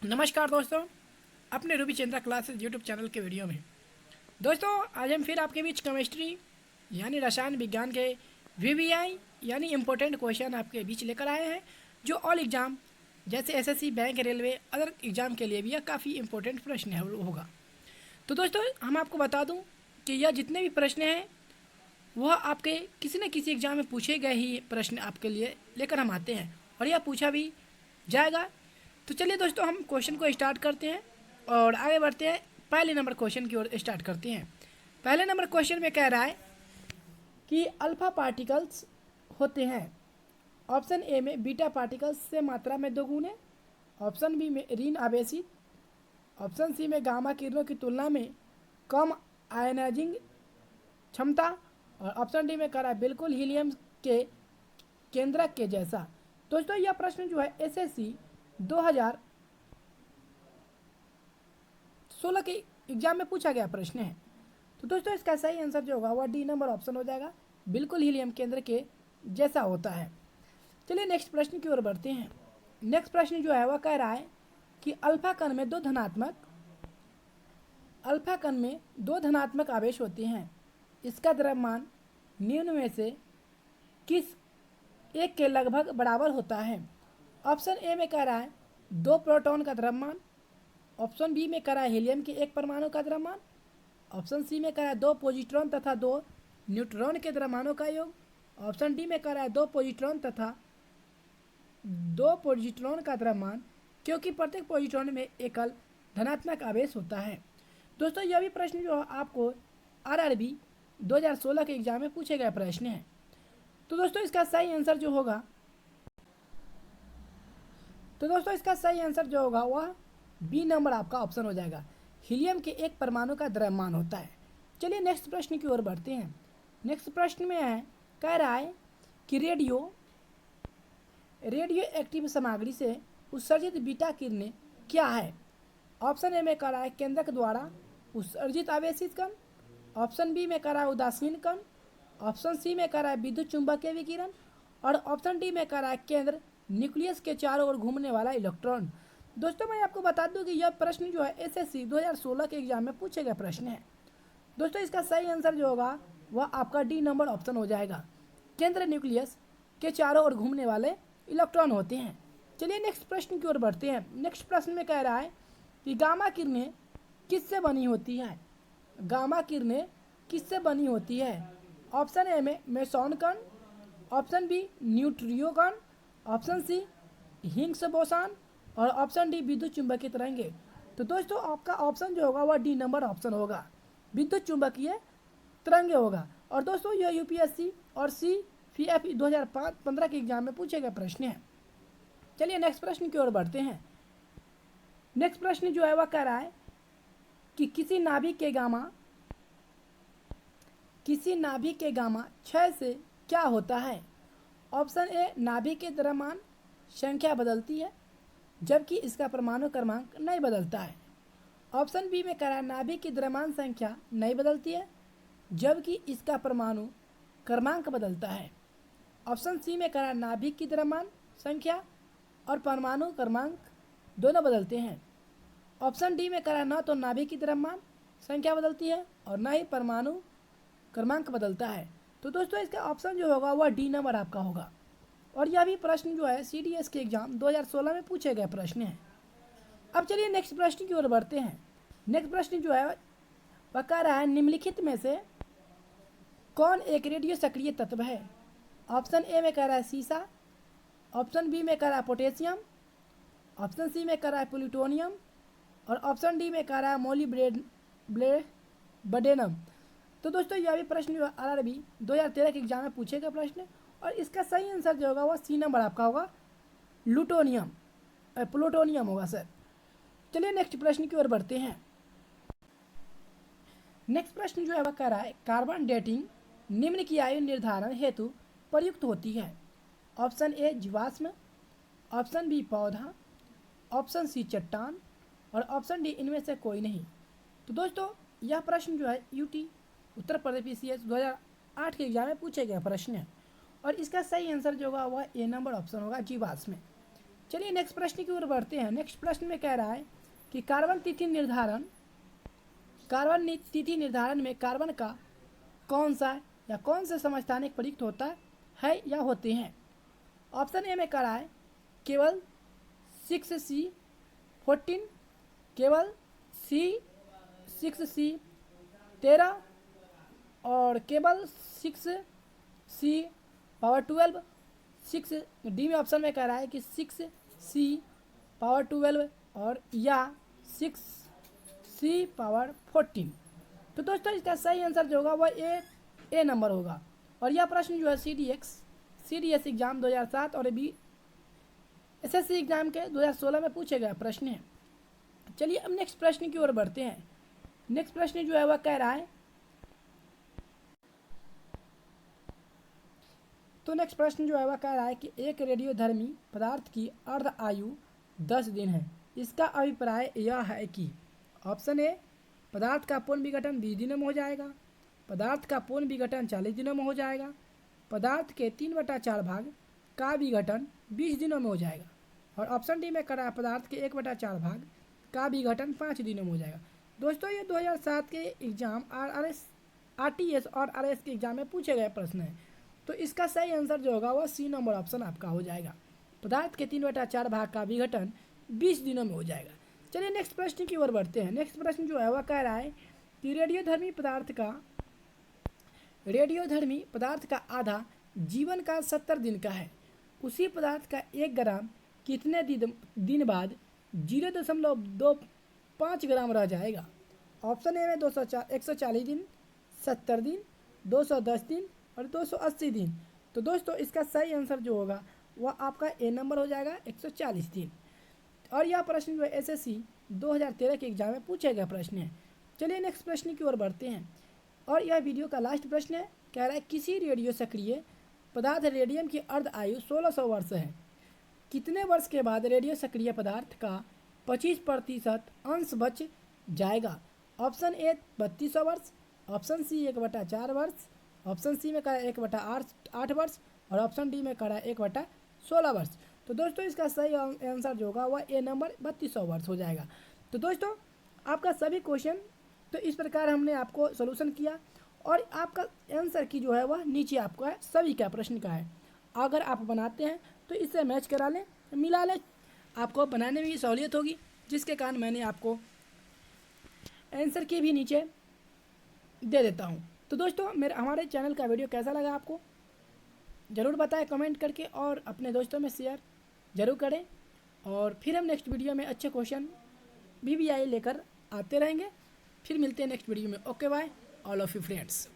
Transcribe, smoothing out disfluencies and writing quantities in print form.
नमस्कार दोस्तों, अपने Ruby Chandra classes YouTube channel के वीडियो में। दोस्तों, आज हम फिर आपके बीच केमिस्ट्री यानी रसायन विज्ञान के वीवीआई यानी इम्पोर्टेंट क्वेश्चन आपके बीच लेकर आए हैं, जो ऑल एग्ज़ाम जैसे SSC, bank, railway, other exam के लिए भी यह काफ़ी इंपॉर्टेंट प्रश्न है होगा। तो दोस्तों, हम आपको बता दूं कि यह जितने भी प्रश्न हैं वह आपके किसी न किसी एग्ज़ाम में पूछे गए ही प्रश्न आपके लिए लेकर हम आते हैं और यह पूछा भी जाएगा। तो चलिए दोस्तों, हम क्वेश्चन को स्टार्ट करते हैं और आगे बढ़ते हैं। पहले नंबर क्वेश्चन की ओर स्टार्ट करते हैं। पहले नंबर क्वेश्चन में कह रहा है कि अल्फा पार्टिकल्स होते हैं। ऑप्शन ए में बीटा पार्टिकल्स से मात्रा में दोगुने, ऑप्शन बी में ऋण आवेशित, ऑप्शन सी में गामा किरणों की तुलना में कम आयनाइजिंग क्षमता, और ऑप्शन डी में कह रहा है बिल्कुल हीलियम के केंद्रक के जैसा। दोस्तों, यह प्रश्न जो है एसएससी 2016 के एग्जाम में पूछा गया प्रश्न है। तो दोस्तों, इसका सही आंसर जो होगा वह डी नंबर ऑप्शन हो जाएगा, बिल्कुल हीलियम केंद्र के जैसा होता है। चलिए नेक्स्ट प्रश्न की ओर बढ़ते हैं। नेक्स्ट प्रश्न जो है वह कह रहा है कि अल्फा कण में दो धनात्मक आवेश होते हैं। इसका द्रव्यमान निम्न में से किस एक के लगभग बराबर होता है? ऑप्शन ए में कह रहा है 2 प्रोटॉन का द्रव्यमान, ऑप्शन बी में कह रहा है हीलियम के 1 परमाणु का द्रव्यमान, ऑप्शन सी में कह रहा है 2 पॉजिट्रॉन तथा 2 न्यूट्रॉन के द्रव्यमानों का योग, ऑप्शन डी में कह रहा है 2 पॉजिट्रॉन तथा 2 पॉजिट्रॉन का द्रव्यमान, क्योंकि प्रत्येक पॉजिट्रॉन में एकल धनात्मक आवेश होता है। दोस्तों, यह भी प्रश्न जो आपको आरआरबी 2016 के एग्जाम में पूछे गए प्रश्न है। तो दोस्तों, इसका सही आंसर जो होगा वह बी नंबर आपका ऑप्शन हो जाएगा, हीलियम के 1 परमाणु का द्रव्यमान होता है। चलिए नेक्स्ट प्रश्न की ओर बढ़ते हैं। नेक्स्ट प्रश्न में है कह रहा है कि रेडियो एक्टिव सामग्री से उत्सर्जित बीटा किरणें क्या है? ऑप्शन ए में कह रहा है केंद्रक द्वारा उत्सर्जित आवेशित कण, ऑप्शन बी में कह रहा है उदासीन कण, ऑप्शन सी में कह रहा है विद्युत चुंबकीय विकिरण, और ऑप्शन डी में कह रहा है केंद्र न्यूक्लियस के चारों ओर घूमने वाला इलेक्ट्रॉन। दोस्तों, मैं आपको बता दूं कि यह प्रश्न जो है एसएससी 2016 के एग्जाम में पूछे गए प्रश्न है। दोस्तों, इसका सही आंसर जो होगा वह आपका डी नंबर ऑप्शन हो जाएगा, केंद्र न्यूक्लियस के चारों ओर घूमने वाले इलेक्ट्रॉन होते हैं। चलिए नेक्स्ट प्रश्न की ओर बढ़ते हैं। नेक्स्ट प्रश्न में कह रहा है कि गामा किरणें किससे बनी होती है? गामा किरणें किससे बनी होती है? ऑप्शन ए में मेसॉन कण, ऑप्शन बी न्यूट्रियो कण, ऑप्शन सी हिग्स बोसान, और ऑप्शन डी विद्युत चुंबकीय तरंगे। तो दोस्तों, आपका ऑप्शन जो होगा वह डी नंबर ऑप्शन होगा, विद्युत चुंबकीय तरंगे होगा। और दोस्तों, यह यूपीएससी और CFE 2015 के एग्जाम में पूछे गए प्रश्न है। चलिए नेक्स्ट प्रश्न की ओर बढ़ते हैं। नेक्स्ट प्रश्न जो है वह कह रहा है कि किसी नाभिक के गामा क्षय से क्या होता है? ऑप्शन ए नाभिक के द्रव्यमान संख्या बदलती है, जबकि इसका परमाणु क्रमांक नहीं बदलता है। ऑप्शन बी में कह रहा है नाभिक की द्रव्यमान संख्या नहीं बदलती है, जबकि इसका परमाणु क्रमांक बदलता है। ऑप्शन सी में कह रहा है नाभिक की द्रव्यमान संख्या और परमाणु क्रमांक दोनों बदलते हैं। ऑप्शन डी में कह रहा है न तो नाभिक की द्रव्यमान संख्या बदलती है और न ही परमाणु क्रमांक बदलता है। तो दोस्तों, इसका ऑप्शन जो होगा वह डी नंबर आपका होगा। और यह भी प्रश्न जो है CDS के एग्जाम 2016 में पूछे गए प्रश्न है। अब चलिए नेक्स्ट प्रश्न की ओर बढ़ते हैं। नेक्स्ट प्रश्न जो है वह कह रहा है निम्नलिखित में से कौन एक रेडियो सक्रिय तत्व है? ऑप्शन ए में कह रहा है सीसा, ऑप्शन बी में कह रहा है पोटेशियम, ऑप्शन सी में कह रहा है प्लूटोनियम, और ऑप्शन डी में कह रहा है मोलिब्डेनम। तो दोस्तों, यह भी प्रश्न जो आरआरबी 2013 के एग्जाम में पूछे गए प्रश्न है और इसका सही आंसर जो होगा वह सी नंबर आपका होगा, प्लूटोनियम होगा सर। चलिए नेक्स्ट प्रश्न की ओर बढ़ते हैं। नेक्स्ट प्रश्न जो है वह कह रहा है कार्बन डेटिंग निम्न की आयु निर्धारण हेतु प्रयुक्त होती है। ऑप्शन ए जीवाश्म, ऑप्शन बी पौधा, ऑप्शन सी चट्टान, और ऑप्शन डी इनमें से कोई नहीं। तो दोस्तों, यह प्रश्न जो है यूटी उत्तर प्रदेश PCS 2008 के एग्जाम में पूछे गए प्रश्न है और इसका सही आंसर जो होगा वह ए नंबर ऑप्शन होगा, जीवाश्म। चलिए नेक्स्ट प्रश्न की ओर बढ़ते हैं। नेक्स्ट प्रश्न में कह रहा है कि कार्बन तिथि निर्धारण में कार्बन का कौन सा या कौन से समस्थानिक प्रयुक्त होता है या होते हैं। ऑप्शन ए में कह रहा है केवल 6C14, केवल 6C13 और केवल 6C12। 6D में ऑप्शन में कह रहा है कि 6C12 और या 6C14। तो दोस्तों इसका सही आंसर जो होगा वह ए नंबर होगा। और यह प्रश्न जो है CDS एग्जाम 2007 और SSC एग्जाम के 2016 में पूछे गए प्रश्न है। चलिए अब नेक्स्ट प्रश्न की ओर बढ़ते हैं। नेक्स्ट प्रश्न जो है वह कह रहा है, तो नेक्स्ट प्रश्न जो है वह कह रहा है कि एक रेडियोधर्मी पदार्थ की अर्ध आयु 10 दिन है। इसका अभिप्राय यह है कि ऑप्शन ए पदार्थ का पूर्ण विघटन 20 दिनों में हो जाएगा, पदार्थ का पूर्ण विघटन 40 दिनों में हो जाएगा, पदार्थ के 3/4 भाग का विघटन 20 दिनों में हो जाएगा, और ऑप्शन डी में करा पदार्थ के 1/4 भाग का विघटन 5 दिनों में हो जाएगा। दोस्तों ये 2007 के एग्जाम RTS और RS के एग्जाम में पूछे गए प्रश्न है। तो इसका सही आंसर जो होगा वह सी नंबर ऑप्शन आपका हो जाएगा। पदार्थ के 3/4 भाग का विघटन 20 दिनों में हो जाएगा। चलिए नेक्स्ट प्रश्न की ओर बढ़ते हैं। नेक्स्ट प्रश्न जो है वह कह रहा है कि रेडियोधर्मी पदार्थ का आधा जीवन काल 70 दिन का है। उसी पदार्थ का 1 ग्राम कितने दिन बाद 0.25 ग्राम रह जाएगा। ऑप्शन ए में 140 दिन, 70 दिन, 210 दिन और 280 दिन। तो दोस्तों इसका सही आंसर जो होगा वह आपका ए नंबर हो जाएगा 140 दिन। और यह प्रश्न जो है SSC 2013 के एग्जाम में पूछे गए प्रश्न है। चलिए नेक्स्ट प्रश्न की ओर बढ़ते हैं। और यह वीडियो का लास्ट प्रश्न है। कह रहा है किसी रेडियो सक्रिय पदार्थ रेडियम की अर्ध आयु 1600 वर्ष है। कितने वर्ष के बाद रेडियो सक्रिय पदार्थ का 25% अंश बच जाएगा। ऑप्शन ए 3200 वर्ष, ऑप्शन सी 1/4 वर्ष, ऑप्शन सी में कहा 1/8 वर्ष और ऑप्शन डी में कहा 1/16 वर्ष। तो दोस्तों इसका सही आंसर जो होगा वह ए नंबर 3200 वर्ष हो जाएगा। तो दोस्तों आपका सभी क्वेश्चन तो इस प्रकार हमने आपको सोल्यूशन किया और आपका आंसर की जो है वह नीचे आपको है सभी का प्रश्न का है। अगर आप बनाते हैं तो इससे मैच करा लें, मिला लें, आपको बनाने में भी सहूलियत होगी, जिसके कारण मैंने आपको आंसर की भी नीचे दे देता हूँ। तो दोस्तों हमारे चैनल का वीडियो कैसा लगा आपको ज़रूर बताएं कमेंट करके और अपने दोस्तों में शेयर ज़रूर करें। और फिर हम नेक्स्ट वीडियो में अच्छे क्वेश्चन भी लेकर आते रहेंगे। फिर मिलते हैं नेक्स्ट वीडियो में। Okay bye all of you friends.